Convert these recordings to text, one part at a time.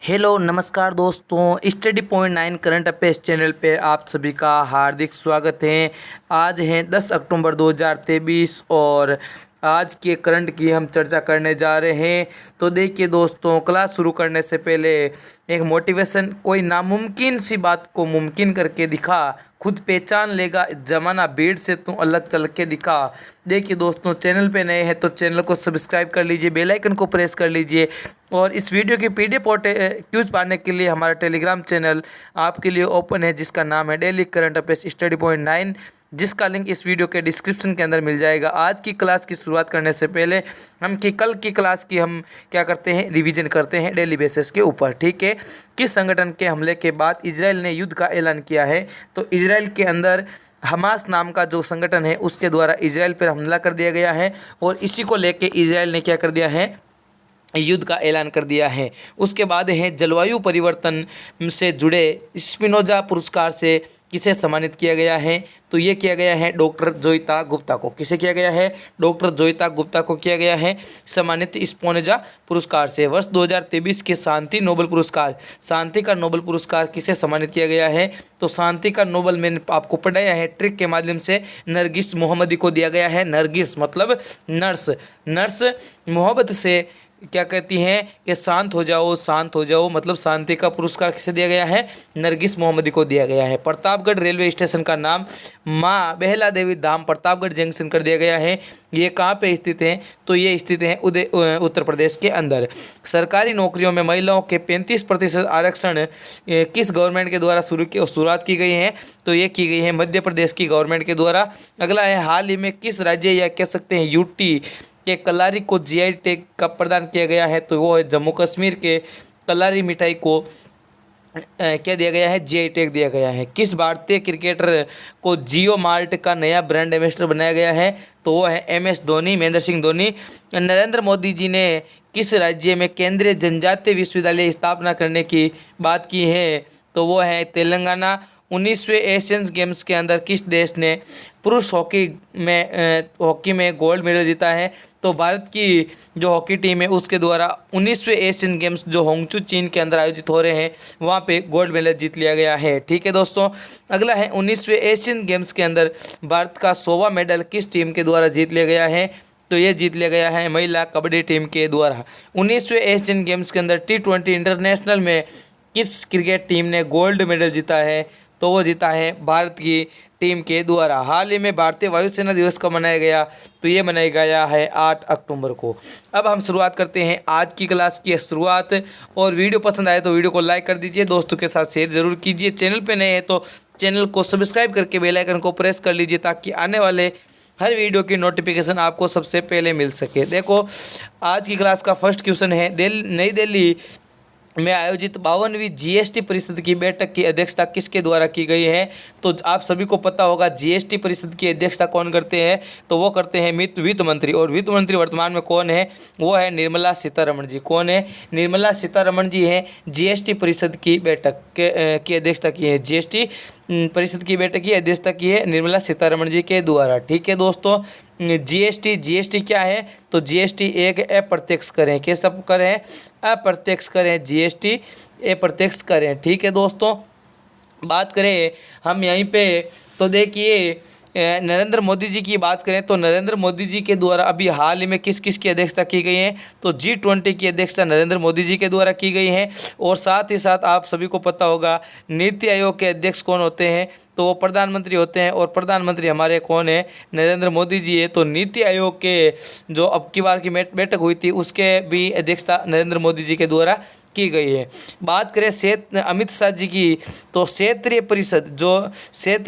Hello नमस्कार दोस्तों, study point 9 current affairs channel पे आप सभी का हार्दिक स्वागत है। आज है 10 अक्टूबर 2023 और आज के करंट की हम चर्चा करने जा रहे हैं। तो देखिए दोस्तों, क्लास शुरू करने से पहले एक मोटिवेशन, कोई नामुमकिन सी बात को मुमकिन करके दिखा, खुद पहचान लेगा जमाना, भीड़ से तू अलग चल के दिखा। देखिए दोस्तों, चैनल पे नए हैं तो चैनल को सब्सक्राइब कर लीजिए, बेल आइकन को प्रेस कर लीजिए और इस वीडियो की पीडीएफ और क्यूज पाने के लिए हमारा टेलीग्राम चैनल आपके लिए ओपन है, जिसका नाम है daily current affairs study point 9, जिसका लिंक इस वीडियो के डिस्क्रिप्शन के अंदर मिल जाएगा। आज की क्लास की शुरुआत करने से पहले कल की क्लास की हम क्या करते हैं, रिवीजन करते हैं डेली बेसिस के ऊपर। ठीक है, किस संगठन के हमले के बाद इजराइल ने युद्ध का ऐलान किया है? तो इजराइल के अंदर हमास नाम का जो संगठन है उसके द्वारा इजराइल पर हमला कर दिया गया है और इसी को लेके इजराइल ने क्या कर दिया है, युद्ध का ऐलान कर दिया है। उसके बाद है जलवायु परिवर्तन से जुड़े स्पिनोजा पुरस्कार से किसे सम्मानित किया गया है? तो ये किया गया है डॉक्टर जोइता गुप्ता को। किसे किया गया है? डॉक्टर जोइता गुप्ता को किया गया है सम्मानित स्पिनोजा पुरस्कार से। वर्ष 2023 के शांति नोबेल पुरस्कार, शांति का नोबेल पुरस्कार किसे सम्मानित किया गया है? तो शांति का नोबेल मैंने आपको पढ़ाया है ट्रिक के माध्यम से, नरगिस मोहम्मदी को दिया गया है। नरगिस मतलब नर्स, नर्स मोहब्बत से क्या कहती हैं कि शांत हो जाओ, शांत हो जाओ, मतलब शांति का पुरस्कार किसे दिया गया है? नरगिस मोहम्मदी को दिया गया है। प्रतापगढ़ रेलवे स्टेशन का नाम माँ बेहला देवी धाम प्रतापगढ़ जंक्शन कर दिया गया है। ये कहाँ पे स्थित है? तो ये स्थित है उत्तर प्रदेश के अंदर। सरकारी नौकरियों में महिलाओं के 35% आरक्षण किस गवर्नमेंट के द्वारा शुरुआत की गई है? तो ये की गई है मध्य प्रदेश की गवर्नमेंट के द्वारा। अगला है, हाल ही में किस राज्य या कह सकते हैं यूटी के कलारी को जीआई टैग का प्रदान किया गया है? तो वो है जम्मू कश्मीर के कलारी मिठाई को क्या दिया गया है? जीआई टैग दिया गया है। किस भारतीय क्रिकेटर को जियो मार्ट का नया ब्रांड एम्बेसडर बनाया गया है? तो वो है MS धोनी, महेंद्र सिंह धोनी। नरेंद्र मोदी जी ने किस राज्य में केंद्रीय जनजातीय विश्वविद्यालय स्थापना करने की बात की है? तो वो है तेलंगाना। 19वें एशियन गेम्स के अंदर किस देश ने पुरुष हॉकी में गोल्ड मेडल जीता है? तो भारत की जो हॉकी टीम है उसके द्वारा 19वें एशियन गेम्स जो होंगचू चीन के अंदर आयोजित हो रहे हैं वहाँ पे गोल्ड मेडल जीत लिया गया है। ठीक है दोस्तों, अगला है 19वें एशियन गेम्स के अंदर भारत का 100वां मेडल किस टीम के द्वारा जीत लिया गया है? तो ये जीत लिया गया है महिला कबड्डी टीम के द्वारा। 19वें एशियन गेम्स के अंदर T20 इंटरनेशनल में किस क्रिकेट टीम ने गोल्ड मेडल जीता है? तो वो जीता है भारत की टीम के द्वारा। हाल ही में भारतीय वायुसेना दिवस कब मनाया गया? तो ये मनाया गया है 8 अक्टूबर को। अब हम शुरुआत करते हैं आज की क्लास की शुरुआत, और वीडियो पसंद आए तो वीडियो को लाइक कर दीजिए, दोस्तों के साथ शेयर जरूर कीजिए। चैनल पे नए हैं तो चैनल को सब्सक्राइब करके बेल आइकन को प्रेस कर लीजिए ताकि आने वाले हर वीडियो की नोटिफिकेशन आपको सबसे पहले मिल सके। देखो, आज की क्लास का फर्स्ट क्वेश्चन है, नई दिल्ली में आयोजित 52वीं जीएसटी परिषद की बैठक की अध्यक्षता किसके द्वारा की गई है? तो आप सभी को पता होगा जीएसटी परिषद की अध्यक्षता कौन करते हैं? तो वो करते हैं वित्त मंत्री, और वित्त मंत्री वर्तमान में कौन है? वो है निर्मला सीतारमण जी। कौन है? निर्मला सीतारमण जी हैं। जीएसटी परिषद की बैठक की अध्यक्षता की है, जीएसटी परिषद की बैठक की अध्यक्षता की है निर्मला सीतारमण जी के द्वारा। ठीक है दोस्तों, जीएसटी क्या है? तो जीएसटी एक अप्रत्यक्ष कर है। कैसा कर है? अप्रत्यक्ष कर है, जीएसटी अप्रत्यक्ष कर है। ठीक है दोस्तों, बात करें हम यहीं पे तो देखिए नरेंद्र मोदी जी की बात करें तो नरेंद्र मोदी जी के द्वारा अभी हाल ही में किस किस की अध्यक्षता की गई है? तो G20 की अध्यक्षता नरेंद्र मोदी जी के द्वारा की गई है। और साथ ही साथ आप सभी को पता होगा नीति आयोग के अध्यक्ष कौन होते हैं? तो वो प्रधानमंत्री होते हैं, और प्रधानमंत्री हमारे कौन है? नरेंद्र मोदी जी है। तो नीति आयोग के जो अब की बार की बैठक हुई थी उसके भी अध्यक्षता नरेंद्र मोदी जी के द्वारा की गई है। बात करें अमित शाह जी की, तो क्षेत्रीय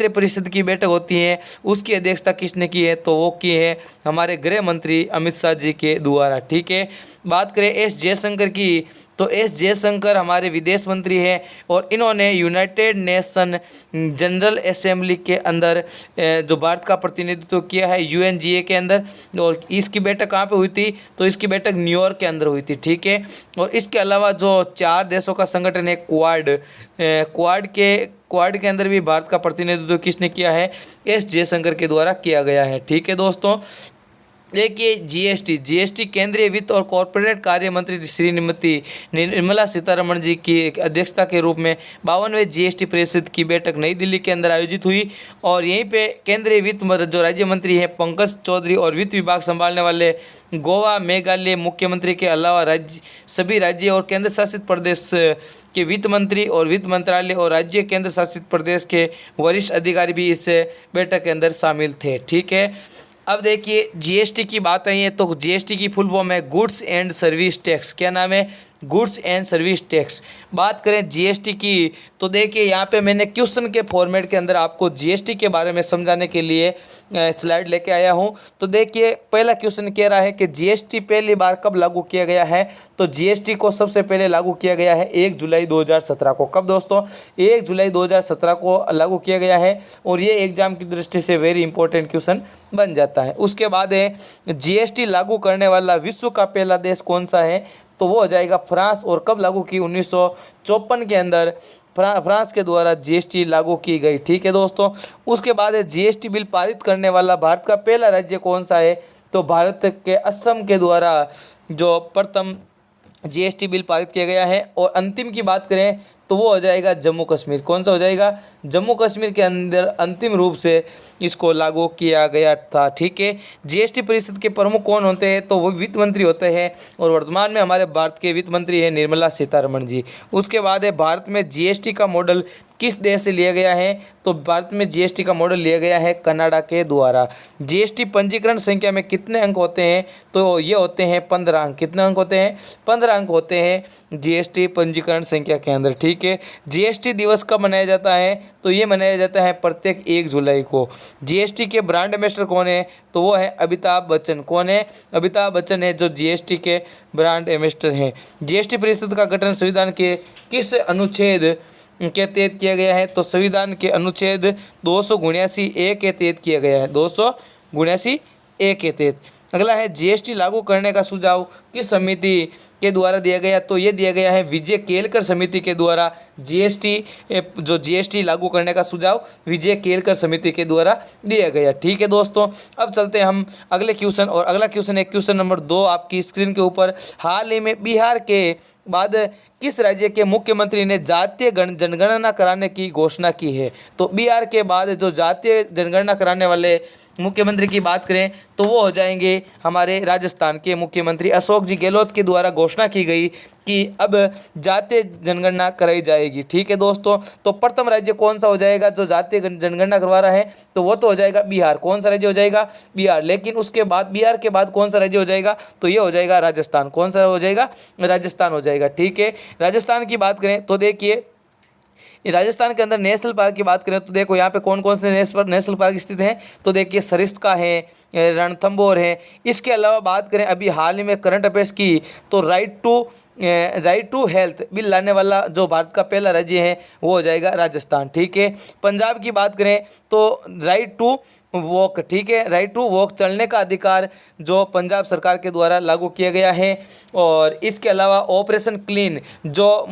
परिषद की बैठक होती है उसकी अध्यक्षता किसने की है? तो वो की है हमारे गृह मंत्री अमित शाह जी के द्वारा। ठीक है, बात करें एस जयशंकर की, तो एस जयशंकर हमारे विदेश मंत्री हैं और इन्होंने यूनाइटेड नेशन जनरल असेंबली के अंदर जो भारत का प्रतिनिधित्व किया है UNGA के अंदर। और इसकी बैठक कहाँ पे हुई थी? तो इसकी बैठक न्यूयॉर्क के अंदर हुई थी। ठीक है, और इसके अलावा जो 4 देशों का संगठन है क्वाड के अंदर भी भारत का प्रतिनिधित्व किसने किया है? एस जयशंकर के द्वारा किया गया है। ठीक है दोस्तों, देखिए जीएसटी केंद्रीय वित्त और कॉरपोरेट कार्य मंत्री श्रीमती निर्मला सीतारमण जी की अध्यक्षता के रूप में 52वें जीएसटी परिषद की बैठक नई दिल्ली के अंदर आयोजित हुई। और यहीं पे केंद्रीय वित्त जो राज्य मंत्री हैं पंकज चौधरी और वित्त विभाग संभालने वाले गोवा मेघालय मुख्यमंत्री के अलावा सभी राज्य और केंद्र शासित प्रदेश के वित्त मंत्री और वित्त मंत्रालय और राज्य केंद्र शासित प्रदेश के वरिष्ठ अधिकारी भी इस बैठक के अंदर शामिल थे। ठीक है, अब देखिए जीएसटी की बात आई है तो जीएसटी की फुल फॉर्म है गुड्स एंड सर्विस टैक्स। क्या नाम है? Goods and service tax. बात करें जीएसटी की तो देखिए यहाँ पे मैंने क्वेश्चन के फॉर्मेट के अंदर आपको जीएसटी के बारे में समझाने के लिए स्लाइड लेके आया हूँ। तो देखिए पहला क्वेश्चन कह रहा है कि जीएसटी पहली बार कब लागू किया गया है। तो जीएसटी को सबसे पहले लागू किया गया है 1 जुलाई 2017 को। कब दोस्तों? 1 जुलाई 2017 को लागू किया गया है। और ये एग्जाम की दृष्टि से वेरी इंपॉर्टेंट क्वेश्चन बन जाता है। उसके बाद है जीएसटी लागू करने वाला विश्व का पहला देश कौन सा है? तो वो हो जाएगा फ्रांस। और कब लागू की? 1954 के अंदर फ्रांस के द्वारा जीएसटी लागू की गई। ठीक है दोस्तों, उसके बाद है जीएसटी बिल पारित करने वाला भारत का पहला राज्य कौन सा है? तो भारत के असम के द्वारा जो प्रथम जीएसटी बिल पारित किया गया है। और अंतिम की बात करें तो वो हो जाएगा जम्मू कश्मीर। कौन सा हो जाएगा? जम्मू कश्मीर के अंदर अंतिम रूप से इसको लागू किया गया था। ठीक है, जीएसटी परिषद के प्रमुख कौन होते हैं? तो वो वित्त मंत्री होते हैं और वर्तमान में हमारे भारत के वित्त मंत्री हैं निर्मला सीतारमण जी। उसके बाद है भारत में जीएसटी का मॉडल किस देश से लिया गया है? तो भारत में जीएसटी का मॉडल लिया गया है कनाडा के द्वारा। जीएसटी पंजीकरण संख्या में कितने अंक होते हैं? तो ये होते हैं 15 अंक। कितने अंक होते हैं? 15 अंक होते हैं जीएसटी पंजीकरण संख्या के अंदर। ठीक है, जीएसटी दिवस कब मनाया जाता है? तो ये मनाया जाता है प्रत्येक 1 जुलाई को। जीएसटी के ब्रांड एम्बेसडर कौन है? तो वो है अमिताभ बच्चन। कौन है? अमिताभ बच्चन है जो जीएसटी के ब्रांड एम्बेसडर हैं। जीएसटी परिषद का गठन संविधान के किस अनुच्छेद के तहत किया गया है? तो संविधान के अनुच्छेद 279A के तहत किया गया है। 279A के तहत। अगला है जीएसटी लागू करने का सुझाव किस समिति के द्वारा दिया गया? तो ये दिया गया है विजय केलकर समिति के द्वारा। जीएसटी लागू करने का सुझाव विजय केलकर समिति के द्वारा दिया गया। ठीक है दोस्तों, अब चलते हैं हम अगले क्वेश्चन। और अगला क्वेश्चन है क्वेश्चन नंबर 2 आपकी स्क्रीन के ऊपर। हाल ही में बिहार के बाद किस राज्य के मुख्यमंत्री ने जातीय जनगणना कराने की घोषणा की है? तो बिहार के बाद जो जातीय जनगणना कराने वाले मुख्यमंत्री की बात करें तो वो हो जाएंगे हमारे राजस्थान के मुख्यमंत्री अशोक जी गहलोत के द्वारा घोषणा की गई कि अब जातीय जनगणना कराई जाएगी। ठीक है दोस्तों, तो प्रथम राज्य कौन सा हो जाएगा जो जातीय जनगणना करवा रहा है? तो वो तो हो जाएगा बिहार। कौन सा राज्य हो जाएगा? बिहार। लेकिन उसके बाद बिहार के बाद कौन सा राज्य हो जाएगा? तो ये हो जाएगा राजस्थान। कौन सा हो जाएगा? राजस्थान हो जाएगा। ठीक है, राजस्थान की बात करें तो देखिए राजस्थान के अंदर नेशनल पार्क की बात करें तो देखो यहाँ पे कौन कौन से नेशनल पार्क स्थित हैं? तो देखिए सरिस्का है, रणथंभौर है। इसके अलावा बात करें अभी हाल ही में करंट अफेयर्स की तो राइट टू हेल्थ बिल लाने वाला जो भारत का पहला राज्य है वो हो जाएगा राजस्थान। ठीक है, पंजाब की बात करें तो राइट टू वॉक। ठीक है, राइट टू वॉक चलने का अधिकार जो पंजाब सरकार के द्वारा लागू किया गया है। और इसके अलावा ऑपरेशन क्लीन जो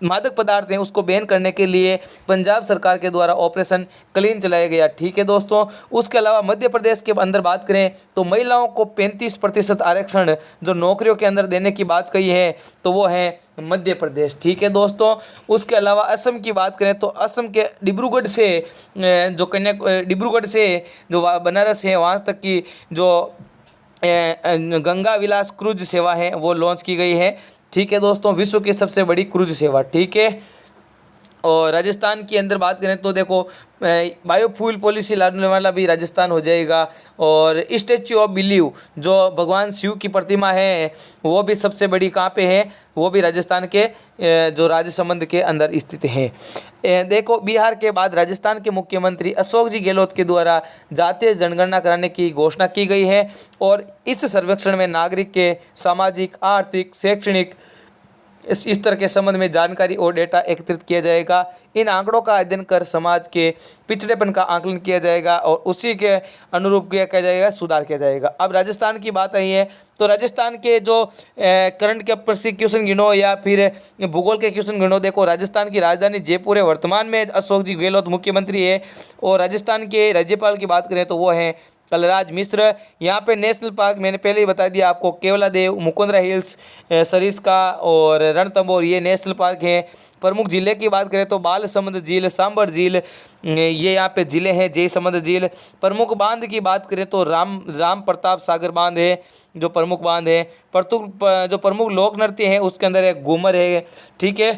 मादक पदार्थ हैं उसको बैन करने के लिए पंजाब सरकार के द्वारा ऑपरेशन क्लीन चलाया गया। ठीक है दोस्तों, उसके अलावा मध्य प्रदेश के अंदर बात करें तो महिलाओं को 35% आरक्षण जो नौकरियों के अंदर देने की बात कही है तो वो है मध्य प्रदेश। ठीक है दोस्तों, उसके अलावा असम की बात करें तो असम के डिब्रूगढ़ से जो बनारस है वहाँ तक की जो गंगा विलास क्रूज सेवा है वो लॉन्च की गई है। ठीक है दोस्तों, विश्व की सबसे बड़ी क्रूज सेवा। ठीक है, और राजस्थान के अंदर बात करें तो देखो बायोफ्यूल पॉलिसी लाने वाला भी राजस्थान हो जाएगा। और स्टैच्यू ऑफ बिलीव जो भगवान शिव की प्रतिमा है वो भी सबसे बड़ी कहाँ पे है? वो भी राजस्थान के जो राजसमंद के अंदर स्थित है। देखो बिहार के बाद राजस्थान के मुख्यमंत्री अशोक जी गहलोत के द्वारा जातीय जनगणना कराने की घोषणा की गई है। और इस सर्वेक्षण में नागरिक के सामाजिक, आर्थिक, शैक्षणिक इस तरह के संबंध में जानकारी और डेटा एकत्रित किया जाएगा। इन आंकड़ों का अध्ययन कर समाज के पिछड़ेपन का आकलन किया जाएगा और उसी के अनुरूप किया जाएगा, सुधार किया जाएगा। अब राजस्थान की बात आई है तो राजस्थान के जो करंट के प्रसिद्ध क्वेश्चन गिनो या फिर भूगोल के क्वेश्चन गिनो। देखो राजस्थान की राजधानी जयपुर है, वर्तमान में अशोक जी गहलोत मुख्यमंत्री है। और राजस्थान के राज्यपाल की बात करें तो वो हैं कलराज मिश्र। यहाँ पे नेशनल पार्क मैंने पहले ही बता दिया आपको, केवलादेव, मुकुंदरा हिल्स, सरिस्का और रणथंभौर ये नेशनल पार्क हैं। प्रमुख जिले की बात करें तो बालसमुंद झील, सांबर झील, ये यहाँ पे जिले हैं, जयसमुंद झील। प्रमुख बांध की बात करें तो राम प्रताप सागर बांध है जो प्रमुख बांध है। जो प्रमुख लोक नृत्य है उसके अंदर एक घूमर है, ठीक है।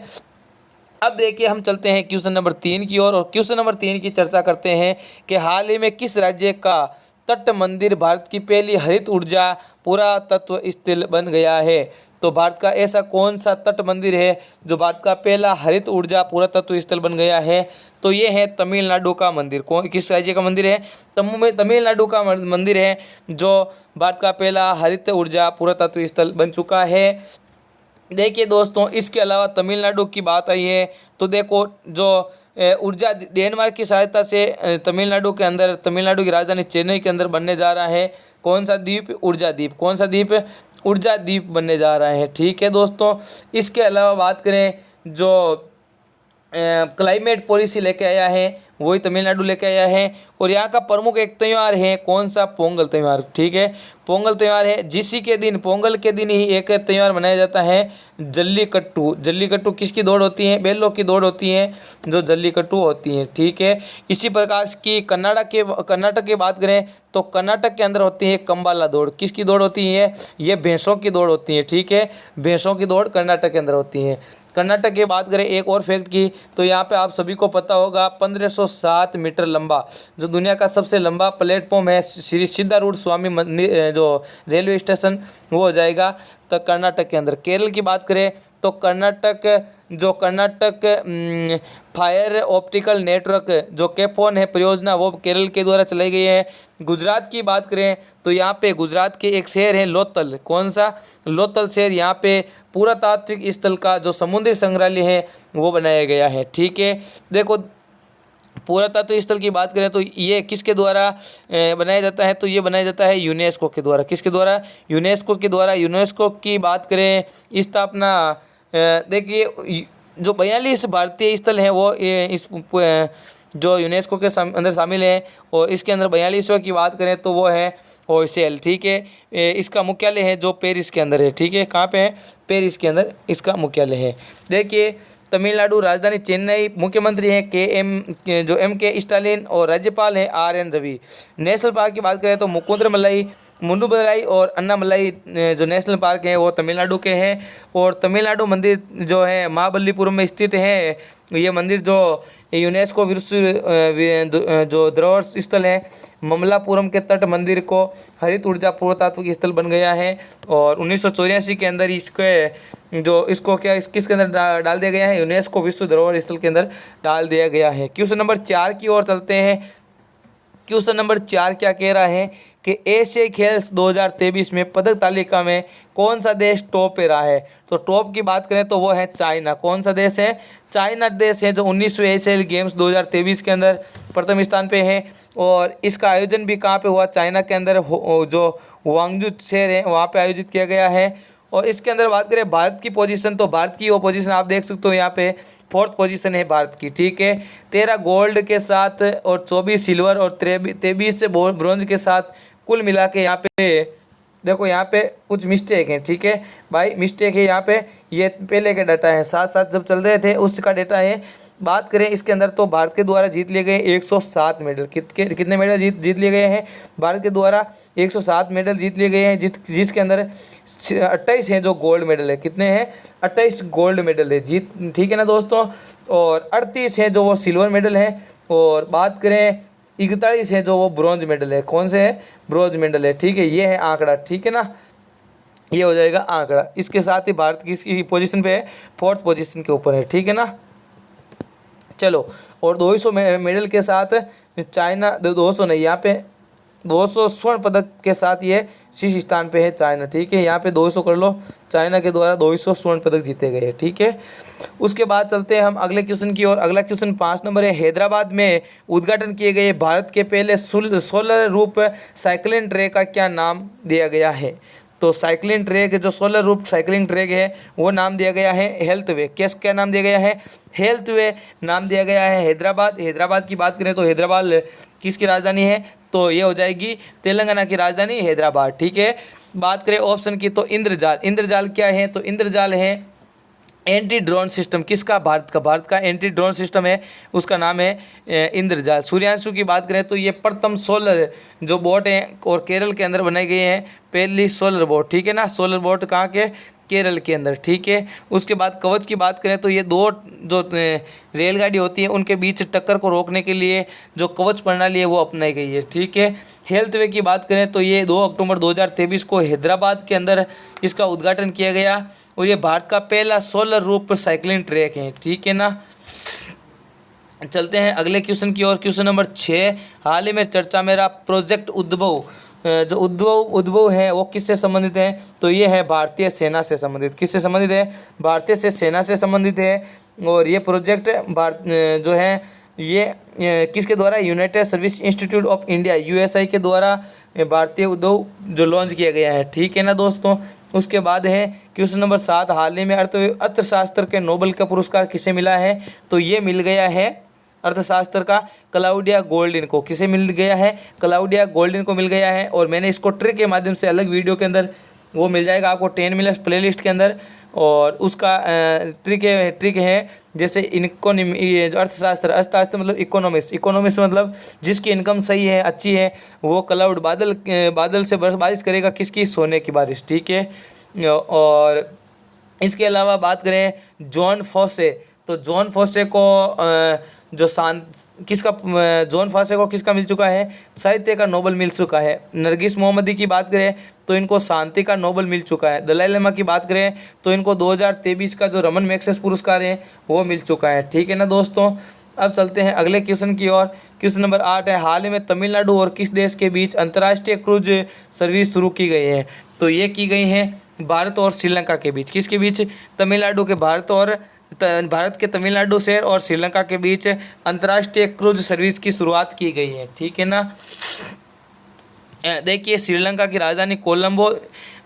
अब देखिए हम चलते हैं क्वेश्चन नंबर 3 की ओर, और क्वेश्चन नंबर 3 की चर्चा करते हैं कि हाल ही में किस राज्य का तट मंदिर भारत की पहली हरित ऊर्जा पुरातत्व स्थल बन गया है। तो भारत का ऐसा कौन सा तट मंदिर है जो भारत का पहला हरित ऊर्जा पुरातत्व स्थल बन गया है। तो ये है तमिलनाडु का मंदिर। कौन किस राज्य का मंदिर है? तमिलनाडु का मंदिर है जो भारत का पहला हरित ऊर्जा पुरातत्व स्थल बन चुका है। देखिए दोस्तों, इसके अलावा तमिलनाडु की बात आई है तो देखो जो ऊर्जा डेनमार्क की सहायता से तमिलनाडु के अंदर, तमिलनाडु की राजधानी चेन्नई के अंदर बनने जा रहा है कौन सा द्वीप? ऊर्जा द्वीप। कौन सा द्वीप? ऊर्जा द्वीप बनने जा रहा है, ठीक है दोस्तों। इसके अलावा बात करें जो क्लाइमेट पॉलिसी लेके आया है वही तमिलनाडु लेके आया है। और यहाँ का प्रमुख एक त्यौहार है कौन सा? पोंगल त्यौहार, ठीक है। पोंगल त्यौहार है जिसी के दिन, पोंगल के दिन ही एक त्यौहार मनाया जाता है जल्लीकट्टू। जल्लीकट्टू किसकी दौड़ होती है? बैलों की दौड़ होती है जो जल्लीकट्टू होती है, ठीक है। इसी प्रकार की कर्नाटक की बात करें तो कर्नाटक के अंदर होती है कंबाला दौड़। किसकी दौड़ होती है? ये भैंसों की दौड़ होती है, ठीक है। भैंसों की दौड़ कर्नाटक के अंदर होती है। कर्नाटक की बात करें एक और फैक्ट की तो यहाँ पे आप सभी को पता होगा 1507 मीटर लंबा जो दुनिया का सबसे लंबा प्लेटफॉर्म है श्री सिद्धारूढ़ स्वामी मंदिर जो रेलवे स्टेशन वो हो जाएगा तो कर्नाटक के अंदर। केरल की बात करें तो कर्नाटक फायर ऑप्टिकल नेटवर्क जो केफोन है परियोजना वो केरल के द्वारा चलाई गई है। गुजरात की बात करें तो यहाँ पे गुजरात के एक शहर है लोथल। कौन सा? लोथल शहर। यहाँ पे पुरातात्विक स्थल का जो समुद्री संग्रहालय है वो बनाया गया है, ठीक है। देखो पुरातत्व स्थल की बात करें तो ये किसके द्वारा बनाया जाता है? तो ये बनाया जाता है यूनेस्को के द्वारा। किसके द्वारा? यूनेस्को के द्वारा। यूनेस्को की बात करें स्थापना, देखिए जो 42 भारतीय स्थल हैं वो इस जो यूनेस्को के अंदर शामिल हैं और इसके अंदर 42वें की बात करें तो वो है ओसेल, ठीक है। इसका मुख्यालय है जो पेरिस के अंदर है, ठीक है। कहाँ पे है? पेरिस के अंदर इसका मुख्यालय है। देखिए तमिलनाडु राजधानी चेन्नई, मुख्यमंत्री हैं एम के स्टालिन और राज्यपाल हैं RN रवि। नेशनल पार्क की बात करें तो मुंडुमलाई और अन्नामलाई जो नेशनल पार्क हैं वो तमिलनाडु के हैं। और तमिलनाडु मंदिर जो है महाबलीपुरम में स्थित है। ये मंदिर जो यूनेस्को विश्व जो धरोहर स्थल है ममलापुरम के तट मंदिर को हरित ऊर्जा पुरातात्विक स्थल बन गया है। और 1984 के अंदर इसको किसके अंदर डाल दिया गया है? यूनेस्को विश्व धरोहर स्थल के अंदर डाल दिया गया है। क्वेश्चन नंबर 4 की ओर चलते हैं। क्वेश्चन नंबर 4 क्या कह रहा है कि एशियाई खेल 2023 में पदक तालिका में कौन सा देश टॉप पे रहा है? तो टॉप की बात करें तो वो है चाइना। कौन सा देश है? चाइना देश है जो 19वें एशियाई गेम्स 2023 के अंदर प्रथम स्थान पे है। और इसका आयोजन भी कहाँ पे हुआ? चाइना के अंदर जो हुआंगजू शहर है वहाँ पे आयोजित किया गया है। और इसके अंदर बात करें भारत की पोजीशन तो भारत की वो पोजीशन आप देख सकते हो यहाँ पे 4th पोजीशन है भारत की, ठीक है। 13 गोल्ड के साथ और 24 सिल्वर और 23 ब्रॉन्ज के साथ कुल मिला के यहाँ पे देखो यहाँ पे कुछ मिस्टेक है, ठीक है भाई, मिस्टेक है यहाँ पे। ये पहले के डाटा है, साथ साथ जब चल रहे थे उसका डाटा है। बात करें इसके अंदर तो भारत के द्वारा जीत लिए गए 107 मेडल। कितने मेडल जीत लिए गए हैं? भारत के द्वारा 107 मेडल जीत लिए गए हैं जिसके अंदर 28 हैं जो गोल्ड मेडल है। कितने हैं? 28 गोल्ड मेडल है जीत, ठीक है ना दोस्तों। और 38 हैं जो वो सिल्वर मेडल है। और बात करें 41 है जो वो ब्रॉन्ज मेडल है। कौन से है? ब्रॉन्ज मेडल है, ठीक है। ये है आंकड़ा, ठीक है ना, ये हो जाएगा आंकड़ा। इसके साथ ही भारत की इसकी पोजीशन पे है 4th पोजीशन के ऊपर है, ठीक है ना। चलो, और 200 मेडल के साथ चाइना 200 नहीं, यहाँ पे 200 स्वर्ण पदक के साथ ये शीर्ष स्थान पे है चाइना, ठीक है। यहाँ पे 200 कर लो, चाइना के द्वारा 200 स्वर्ण पदक जीते गए, ठीक है। उसके बाद चलते हैं हम अगले क्वेश्चन की ओर। अगला क्वेश्चन 5 नंबर है। हैदराबाद में उद्घाटन किए गए भारत के पहले सोलर रूप साइक्लिंग ट्रैक का क्या नाम दिया गया है? तो साइकिलिंग ट्रैक जो सोलर रूफ साइकिलिंग ट्रैक है वो नाम दिया गया है हेल्थ वे। क्या नाम दिया गया है? हेल्थ वे नाम दिया गया है हैदराबाद। हैदराबाद की बात करें तो हैदराबाद किसकी राजधानी है? तो ये हो जाएगी तेलंगाना की राजधानी हैदराबाद। ठीक है, बात करें ऑप्शन की तो इंद्रजाल। इंद्रजाल क्या है? तो इंद्रजाल है एंटी ड्रोन सिस्टम। किसका? भारत का एंटी ड्रोन सिस्टम है, उसका नाम है इंद्रजाल। सूर्यांशु की बात करें तो ये प्रथम सोलर जो बोट है और केरल के अंदर बनाई गई है पहली सोलर बोट। ठीक है ना, सोलर बोट कहाँ के? केरल के अंदर। ठीक है, उसके बाद कवच की बात करें तो ये दो जो रेलगाड़ी होती है उनके बीच टक्कर को रोकने के लिए जो कवच प्रणाली है वो अपनाई गई है। ठीक है, हेल्थ वे की बात करें तो ये 2 अक्टूबर 2023 को हैदराबाद के अंदर इसका उद्घाटन किया गया और ये भारत का पहला सोलर रूफ साइकिलिंग ट्रैक है। ठीक है ना, चलते हैं अगले क्वेश्चन की ओर। क्वेश्चन नंबर 6, हाल ही में चर्चा में रहा प्रोजेक्ट उद्भव। जो उद्भव है वो किससे संबंधित है? तो ये है भारतीय सेना से संबंधित। किससे संबंधित है? भारतीय सेना से संबंधित है। और ये प्रोजेक्ट जो है ये किसके द्वारा? United service institute of India USI के द्वारा भारतीय उद्योग जो लॉन्च किया गया है। ठीक है ना दोस्तों, उसके बाद है क्वेश्चन नंबर 7, हाल ही में अर्थशास्त्र के नोबेल का पुरस्कार किसे मिला है? तो ये मिल गया है अर्थशास्त्र का क्लाउडिया गोल्डिन को। किसे मिल गया है? क्लाउडिया गोल्डिन को मिल गया है। और मैंने इसको ट्रिक के माध्यम से अलग वीडियो के अंदर वो मिल जाएगा आपको 10 मिनट्स प्लेलिस्ट के अंदर। और उसका ट्रिक है जैसे इकोनॉमी जो अर्थशास्त्र मतलब इकोनॉमिक्स मतलब जिसकी इनकम सही है अच्छी है वो क्लाउड बादल से बारिश करेगा। किसकी? सोने की बारिश। ठीक है, और इसके अलावा बात करें जॉन फॉसे, तो जॉन फॉसे को जॉन फॉसे को किसका मिल चुका है? साहित्य का नोबेल मिल चुका है। नरगिस मोहम्मदी की बात करें तो इनको शांति का नोबेल मिल चुका है। दलाई लामा की बात करें तो इनको 2023 का जो रमन मैग्सेस पुरस्कार है वो मिल चुका है। ठीक है ना दोस्तों, अब चलते हैं अगले क्वेश्चन की ओर। क्वेश्चन नंबर 8 है, हाल ही में तमिलनाडु और किस देश के बीच अंतर्राष्ट्रीय क्रूज सर्विस शुरू की गई है? तो ये की गई है भारत और श्रीलंका के बीच। किसके बीच? तमिलनाडु के भारत के तमिलनाडु शहर और श्रीलंका के बीच अंतर्राष्ट्रीय क्रूज सर्विस की शुरुआत की गई है। ठीक है ना, देखिए श्रीलंका की राजधानी कोलंबो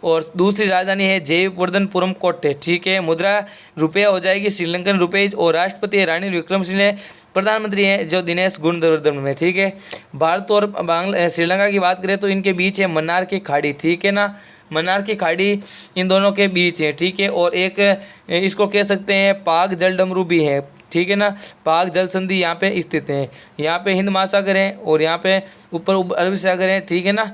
और दूसरी राजधानी है जयवर्धनपुरम कोट्टे। ठीक है, मुद्रा रुपया हो जाएगी श्रीलंकन रुपये और राष्ट्रपति है रानी विक्रमसिंघे, प्रधानमंत्री हैं जो दिनेश गुणवर्धन में। ठीक है, भारत और श्रीलंका की बात करें तो इनके बीच है मन्नार की खाड़ी। ठीक है ना, मन्नार की खाड़ी इन दोनों के बीच है। ठीक है, और एक इसको कह सकते हैं पाक जलडमरू भी है। ठीक है ना, पाक जल संधि यहाँ पे स्थित है। यहाँ पे हिंद महासागर है और यहाँ पे ऊपर अरबी सागर है। ठीक है ना,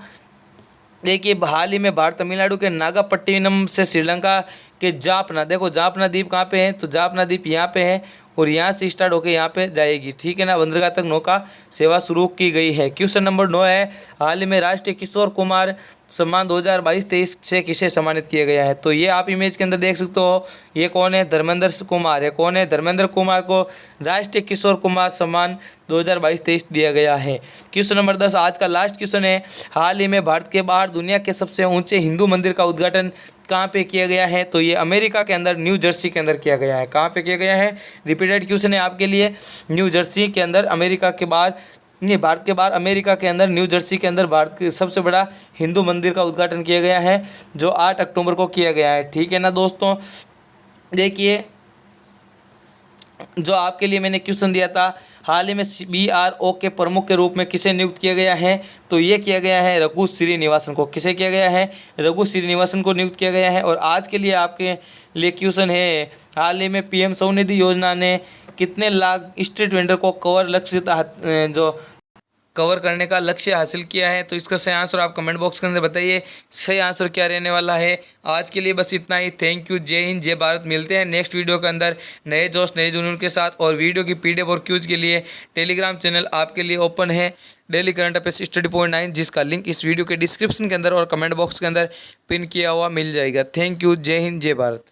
देखिए हाल ही में भारत तमिलनाडु के नागापट्टिनम से श्रीलंका के जाफना, देखो जाफना द्वीप कहाँ पे है? तो जाफना द्वीप यहाँ पे है और यहाँ से स्टार्ट होकर यहाँ पे जाएगी। ठीक है ना, बंदरगाह तक नौका सेवा शुरू की गई है। क्वेश्चन नंबर 9 है, हाल ही में राष्ट्रीय किशोर कुमार सम्मान 2022-23 से किसे सम्मानित किया गया है? तो ये आप इमेज के अंदर देख सकते हो, ये कौन है? धर्मेंद्र कुमार है। कौन है? धर्मेंद्र कुमार को राष्ट्रीय किशोर कुमार सम्मान 2022-23 दिया गया है। क्वेश्चन नंबर 10 आज का लास्ट क्वेश्चन है, हाल ही में भारत के बाहर दुनिया के सबसे ऊंचे हिंदू मंदिर का उद्घाटन कहाँ पे किया गया है? तो ये अमेरिका के अंदर न्यू जर्सी के अंदर किया गया है। कहाँ पे किया गया है? रिपीटेड क्वेश्चन है आपके लिए। न्यू जर्सी के अंदर अमेरिका के बाहर नहीं, भारत के बाहर अमेरिका के अंदर न्यू जर्सी के अंदर भारत के सबसे बड़ा हिंदू मंदिर का उद्घाटन किया गया है जो 8 अक्टूबर को किया गया है। ठीक है ना दोस्तों, देखिए जो आपके लिए मैंने क्वेश्चन दिया था, हाल ही में BRO के प्रमुख के रूप में किसे नियुक्त किया गया है? तो ये किया गया है रघु श्रीनिवासन को। किसे किया गया है? रघु श्रीनिवासन को नियुक्त किया गया है। और आज के लिए आपके लिए क्वेश्चन है, हाल ही में PM स्वनिधि योजना ने कितने लाख स्ट्रीट वेंडर को कवर करने का लक्ष्य हासिल किया है? तो इसका सही आंसर आप कमेंट बॉक्स के अंदर बताइए, सही आंसर क्या रहने वाला है। आज के लिए बस इतना ही। थैंक यू, जय हिंद, जय भारत। मिलते हैं नेक्स्ट वीडियो के अंदर नए जोश नए जुनून के साथ। और वीडियो की PDF और क्यूज के लिए टेलीग्राम चैनल आपके लिए ओपन है, daily current affairs study point 9, जिसका लिंक इस वीडियो के डिस्क्रिप्शन के अंदर और कमेंट बॉक्स के अंदर पिन किया हुआ मिल जाएगा। थैंक यू, जय हिंद, जय भारत।